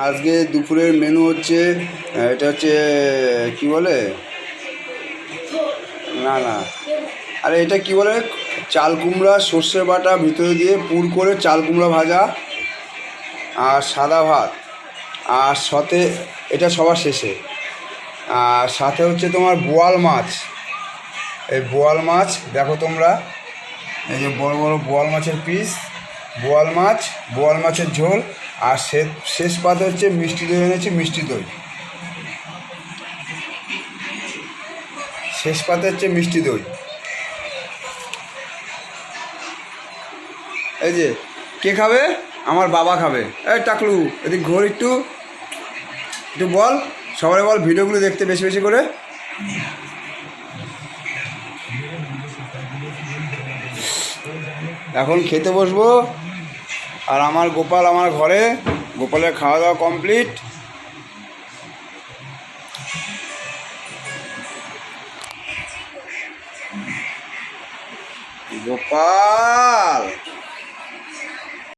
আজকে দুপুরের মেনু হচ্ছে এটা হচ্ছে কি বলে, না না, আরে এটা কি বলে, চাল কুমড়া সর্ষে বাটা ভিতরে দিয়ে পুর করে চাল কুমড়া ভাজা আর সাদা ভাত, আর সাথে এটা সবার শেষে, আর সাথে হচ্ছে তোমার বোয়াল মাছ। এই বোয়াল মাছ দেখো তোমরা, এই যে বড় বড় বোয়াল মাছের পিস, বোয়াল মাছের ঝোল। আর শেষ পাতে হচ্ছে মিষ্টি দই এনেছি, মিষ্টি দই শেষ পাতে হচ্ছে মিষ্টি দই। এই যে কে খাবে? আমার বাবা খাবে। এই টাকলু, এদিক ঘোর, একটু একটু বল, সবাই বল ভিডিওগুলো দেখতে বেশি বেশি করে। এখন খেতে বসবো, আর আমার গোপাল আমার ঘরে, গোপালের খাওয়া দাওয়া কমপ্লিট। গোপাল